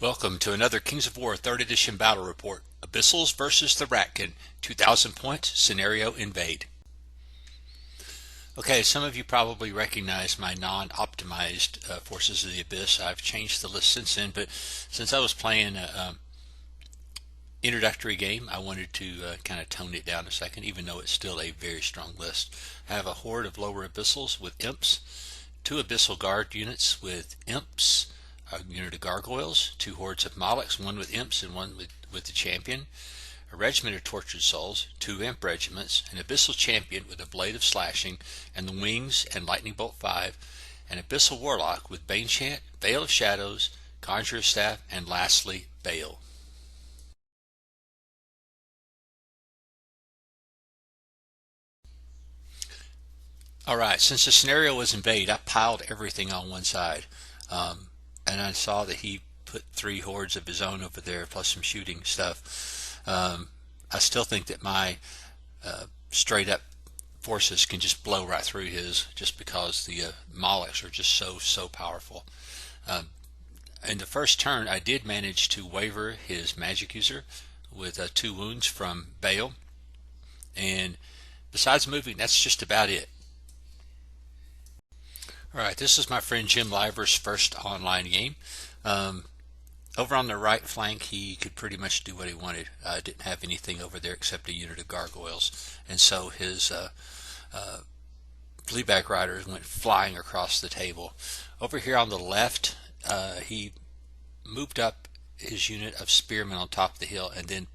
Welcome to another Kings of War 3rd Edition Battle Report. Abyssals versus the Ratkin, 2,000 point scenario invade. Okay, some of you probably recognize my non-optimized Forces of the Abyss. I've changed the list since then, but since I was playing an introductory game, I wanted to kind of tone it down a second, even though it's still a very strong list. I have a horde of lower Abyssals with Imps, 2 Abyssal Guard units with Imps, a unit of Gargoyles, 2 hordes of Molochs, 1 with Imps and 1 with the Champion, a regiment of Tortured Souls, 2 Imp regiments, an Abyssal Champion with a Blade of Slashing, and the Wings and Lightning Bolt 5, an Abyssal Warlock with Bane Chant, Veil of Shadows, Conjurer's Staff, and lastly, Bale. Alright, since the scenario was invade, I piled everything on one side. And I saw that he put 3 hordes of his own over there, plus some shooting stuff. I still think that my straight up forces can just blow right through his, just because the Molochs are just so powerful. In the first turn, I did manage to waver his magic user with 2 wounds from Bale, and besides moving, that's just about it. Alright, this is my friend Jim Liver's first online game. Over on the right flank, he could pretty much do what he wanted. Didn't have anything over there except a unit of Gargoyles, and so his Fleabag Riders went flying across the table. Over here on the left, he moved up his unit of Spearmen on top of the hill, and then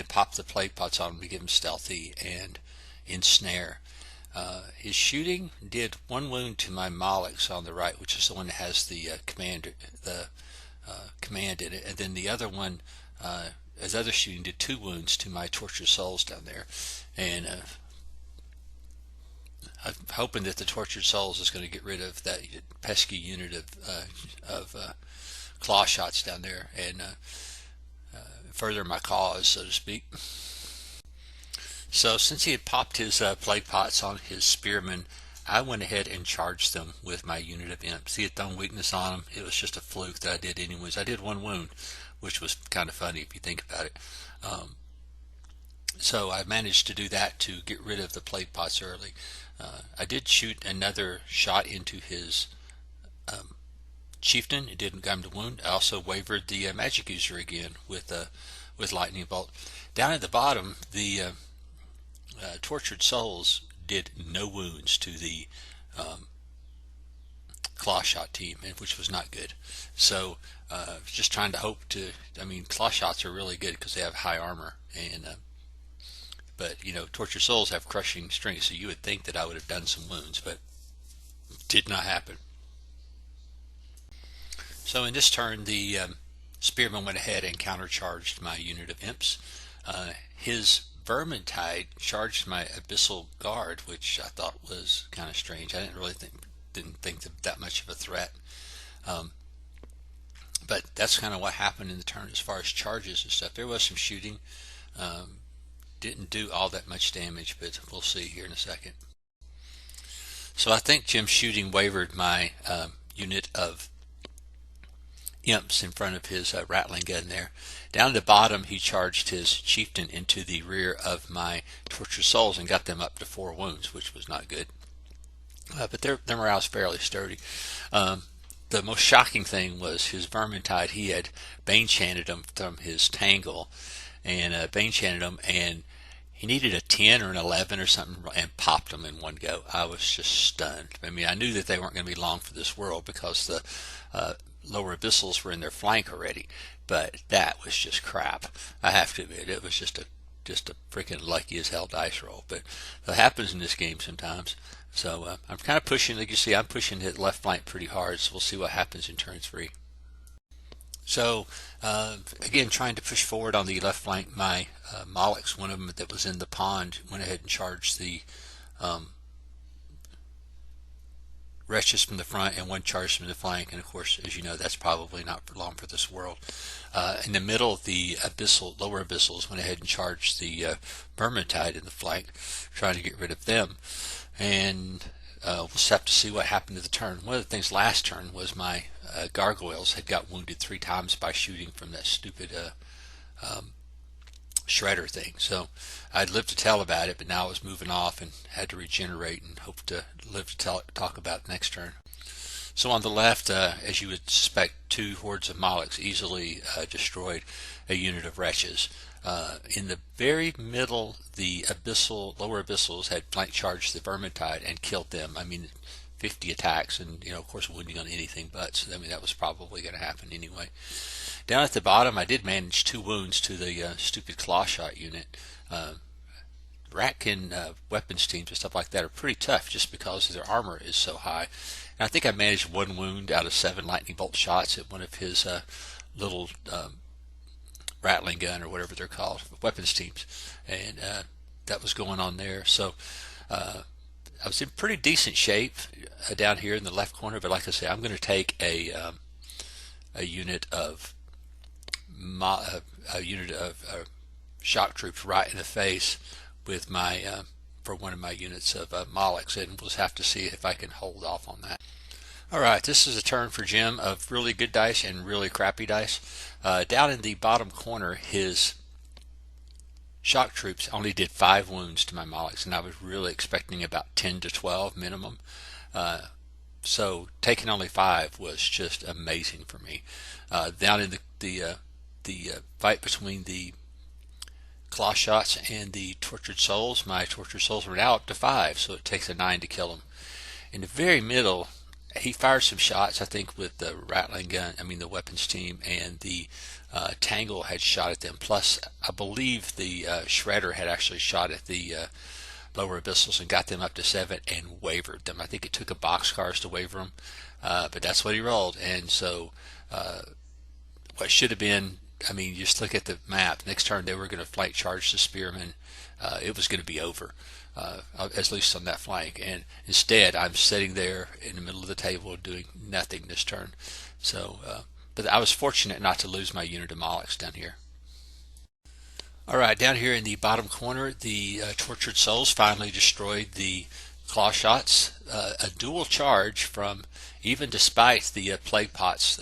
popped the plague pots on him to give him stealthy and ensnare. His shooting did 1 wound to my Molochs on the right, which is the one that has the command in it, and then the other one, his other shooting did 2 wounds to my Tortured Souls down there. And I'm hoping that the Tortured Souls is going to get rid of that pesky unit of claw shots down there and further my cause, so to speak. So since he had popped his plague pots on his spearmen, I went ahead and charged them with my unit of imps. He had thrown weakness on them. It was just a fluke that I did anyways. I did 1 wound, which was kind of funny if you think about it. So I managed to do that to get rid of the plague pots early. I did shoot another shot into his chieftain. It didn't get him to wound. I also wavered the magic user again with lightning bolt. Down at the bottom, the Tortured Souls did no wounds to the claw shot team, which was not good. So just trying to hope to, claw shots are really good because they have high armor, and but Tortured Souls have crushing strength, so you would think that I would have done some wounds, but it did not happen. So in this turn, the Spearman went ahead and countercharged my unit of imps. His Vermintide charged my Abyssal Guard, which I thought was kind of strange. I didn't think that much of a threat. But that's kind of what happened in the turn as far as charges and stuff. There was some shooting. Didn't do all that much damage, but we'll see here in a second. So I think Jim's shooting wavered my unit of imps in front of his rattling gun there. Down at the bottom, he charged his chieftain into the rear of my Tortured Souls and got them up to 4 wounds, which was not good. But their morale is fairly sturdy. The most shocking thing was his Vermintide. He had Bane Chanted him from his Tangle, and Bane Chanted him, and he needed a 10 or an 11 or something, and popped them in one go. I was just stunned. I knew that they weren't going to be long for this world because the lower Abyssals were in their flank already, but that was just crap. I have to admit, it was just a freaking lucky as hell dice roll, but that happens in this game sometimes. So I'm kind of pushing, like you see, I'm pushing the left flank pretty hard, so we'll see what happens in turn 3. So again, trying to push forward on the left flank, my Molochs, one of them that was in the pond, went ahead and charged the wretches from the front, and 1 charged from the flank, and of course, as you know, that's probably not for long for this world. In the middle, the lower Abyssals went ahead and charged the Vermintide in the flank, trying to get rid of them. And we'll just have to see what happened to the turn. One of the things last turn was my gargoyles had got wounded 3 times by shooting from that stupid shredder thing. So I'd lived to tell about it, but now I was moving off and had to regenerate and hope to live to talk about it next turn. So on the left, as you would suspect, 2 hordes of Molochs easily destroyed a unit of wretches. In the very middle, the lower abyssals had flank charged the Vermintide and killed them. I mean, 50 attacks and, of course, wounding on anything but. So, I mean, that was probably going to happen anyway. Down at the bottom, I did manage 2 wounds to the stupid claw shot unit. Ratkin weapons teams and stuff like that are pretty tough just because their armor is so high. And I think I managed 1 wound out of 7 lightning bolt shots at one of his little rattling gun or whatever they're called, weapons teams, and that was going on there. So I was in pretty decent shape down here in the left corner, but like I say, I'm going to take a unit of shock troops right in the face with my for one of my units of Molochs, and we'll just have to see if I can hold off on that. Alright, this is a turn for Jim of really good dice and really crappy dice. Down in the bottom corner, his shock troops only did 5 wounds to my Molochs, and I was really expecting about 10 to 12 minimum. So taking only 5 was just amazing for me. Down in the fight between the claw shots and the tortured souls, my tortured souls were now up to 5, so it takes a 9 to kill them. In the very middle, he fired some shots, I think, with the rattling gun, the weapons team, and the Tangle had shot at them. Plus, I believe the Shredder had actually shot at the lower abyssals and got them up to 7 and wavered them. I think it took a boxcars to waver them, but that's what he rolled. And so what should have been, you just look at the map. Next turn, they were going to flank charge the spearmen. It was going to be over. At least on that flank, and instead I'm sitting there in the middle of the table doing nothing this turn. So but I was fortunate not to lose my unit of Molochs down here. Alright, down here in the bottom corner, the tortured souls finally destroyed the claw shots. A dual charge from, even despite the plague pots,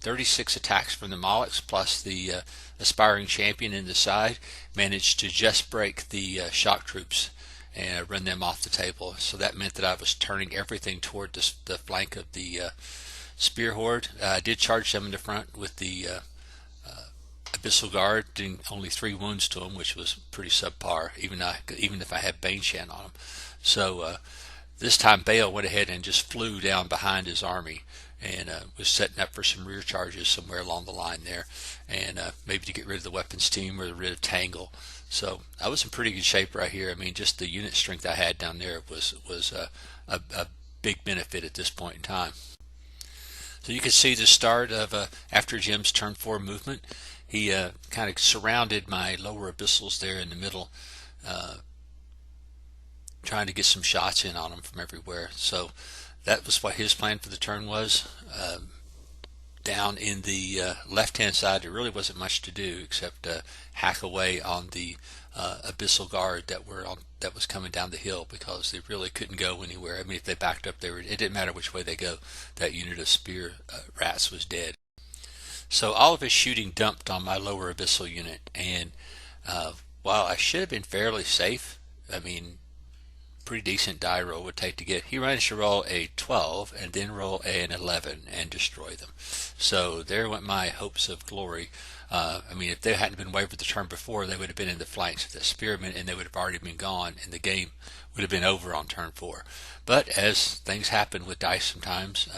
36 attacks from the Molochs plus the aspiring champion in the side managed to just break the shock troops and run them off the table. So that meant that I was turning everything toward the flank of the spear horde. I did charge them in the front with the Abyssal Guard, doing only 3 wounds to them, which was pretty subpar, even if I had Baneshan on them. So this time Baal went ahead and just flew down behind his army and was setting up for some rear charges somewhere along the line there, and maybe to get rid of the weapons team or get rid of Tangle. So I was in pretty good shape right here. Just the unit strength I had down there was a big benefit at this point in time. So you can see the start of after Jim's turn 4 movement. He kind of surrounded my lower abyssals there in the middle, trying to get some shots in on them from everywhere. So that was what his plan for the turn was. Down in the left-hand side, there really wasn't much to do except hack away on the Abyssal Guard that was coming down the hill, because they really couldn't go anywhere. If they backed up, it didn't matter which way they go. That unit of spear rats was dead. So all of his shooting dumped on my lower abyssal unit, and while I should have been fairly safe, pretty decent die roll would take to get. He managed to roll a 12 and then roll an 11 and destroy them. So there went my hopes of glory. If they hadn't been wavered the turn before, they would have been in the flanks of the spearmen, and they would have already been gone, and the game would have been over on turn 4. But as things happen with dice sometimes,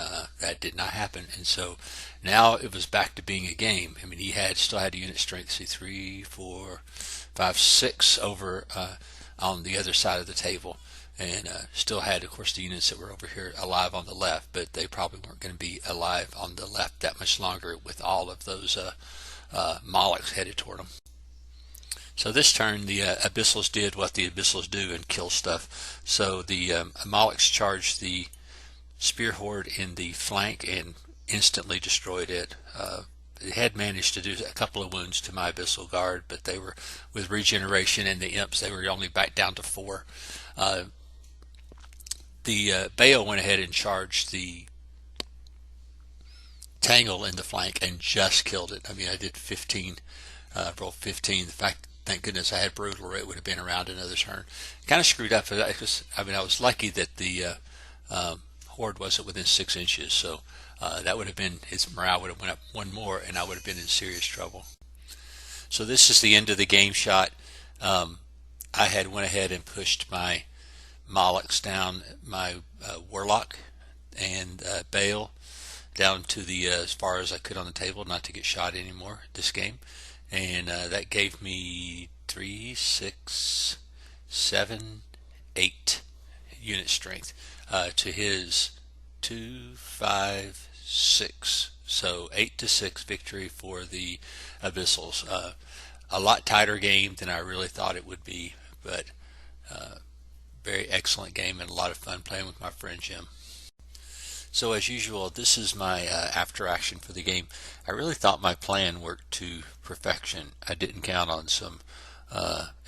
that did not happen, and so now it was back to being a game. He still had a unit strength, see, 3, 4, 5, 6 over on the other side of the table, and still had, of course, the units that were over here alive on the left, but they probably weren't going to be alive on the left that much longer with all of those Molochs headed toward them. So this turn, the Abyssals did what the Abyssals do and kill stuff. So the Molochs charged the spear horde in the flank and instantly destroyed it. It had managed to do a couple of wounds to my Abyssal Guard, but they were, with regeneration and the imps, they were only back down to 4. The Bayo went ahead and charged the Tangle in the flank and just killed it. I mean, I did 15, rolled 15. The fact, thank goodness I had Brutal, or it would have been around another turn. Kind of screwed up. I mean, I was lucky that the Horde wasn't within 6 inches, so that would have been, his morale would have went up one more, and I would have been in serious trouble. So this is the end of the game shot. I had went ahead and pushed my Molochs down, my Warlock and Bale down to the as far as I could on the table, not to get shot anymore this game, and that gave me 3, 6, 7, 8 unit strength to his 2, 5, 6. So 8-6 victory for the Abyssals. A lot tighter game than I really thought it would be, but very excellent game and a lot of fun playing with my friend Jim. So as usual, this is my after action for the game. I really thought my plan worked to perfection. I didn't count on some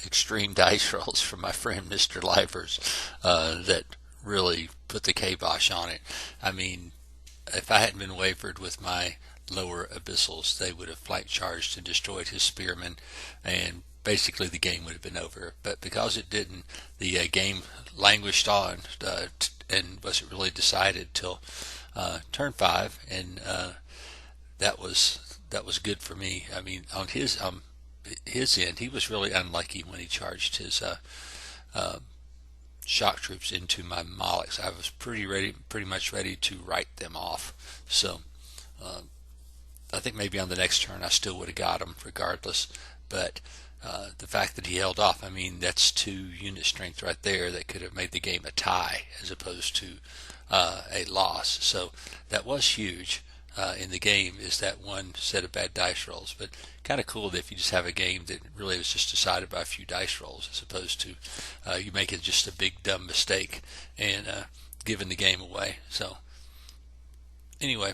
extreme dice rolls from my friend Mr. Livers that really put the kibosh on it. I mean, if I hadn't been wavered with my lower Abyssals, they would have flank charged and destroyed his spearmen, and basically the game would have been over. But because it didn't, the game languished on and wasn't really decided till turn 5, and that was good for me. I mean, on his end, he was really unlucky when he charged his shock troops into my Molochs. I was pretty much ready to write them off. So I think maybe on the next turn I still would have got him regardless. But the fact that he held off, I mean, that's 2 unit strength right there that could have made the game a tie as opposed to a loss. So that was huge in the game, is that one set of bad dice rolls. But kind of cool that if you just have a game that really was just decided by a few dice rolls as opposed to you making just a big dumb mistake and giving the game away. So anyway,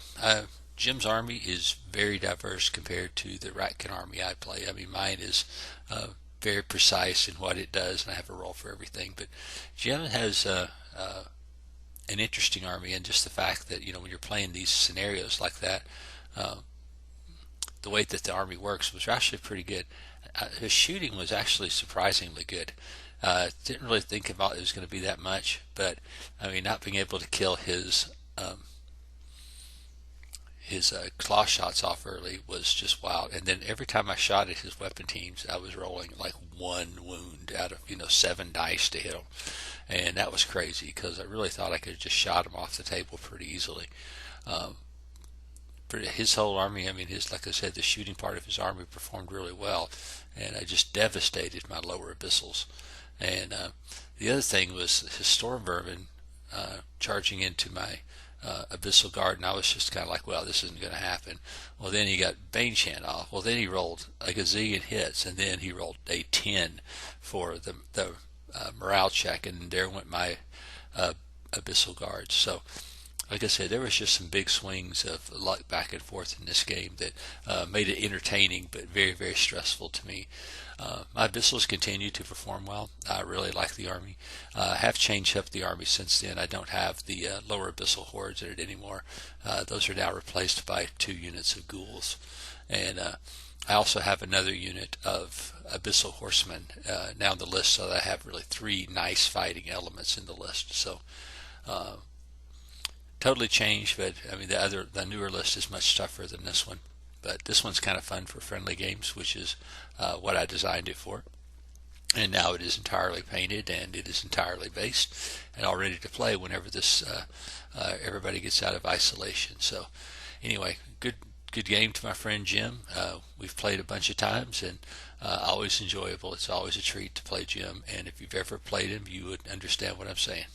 Jim's army is very diverse compared to the Ratkin army I play. I mean, mine is very precise in what it does, and I have a roll for everything. But Jim has an interesting army, and just the fact that, you know, when you're playing these scenarios like that, the way that the army works was actually pretty good. His shooting was actually surprisingly good. Didn't really think about it was going to be that much, but I mean, not being able to kill his claw shots off early was just wild. And then every time I shot at his weapon teams, I was rolling like 1 wound out of 7 dice to hit him, and that was crazy because I really thought I could have just shot him off the table pretty easily. But his whole army, I mean, like I said, the shooting part of his army performed really well, and I just devastated my lower Abyssals. And the other thing was his Storm Vermin charging into my Abyssal Guard, and I was just kind of like, well, this isn't going to happen. Well, then he got Baneshant off. Well, then he rolled a gazillion hits, and then he rolled a 10 for the morale check, and there went my Abyssal Guards. So, like I said, there was just some big swings of luck back and forth in this game that made it entertaining, but very, very stressful to me. My Abyssals continue to perform well. I really like the army. I have changed up the army since then. I don't have the lower Abyssal Hordes in it anymore. Those are now replaced by 2 units of Ghouls. And I also have another unit of Abyssal Horsemen now on the list, so that I have really 3 nice fighting elements in the list. So totally changed, but I mean, the newer list is much tougher than this one. But this one's kind of fun for friendly games, which is what I designed it for. And now it is entirely painted, and it is entirely based, and all ready to play whenever this everybody gets out of isolation. So anyway, good game to my friend Jim. We've played a bunch of times, and always enjoyable. It's always a treat to play Jim, and if you've ever played him, you would understand what I'm saying.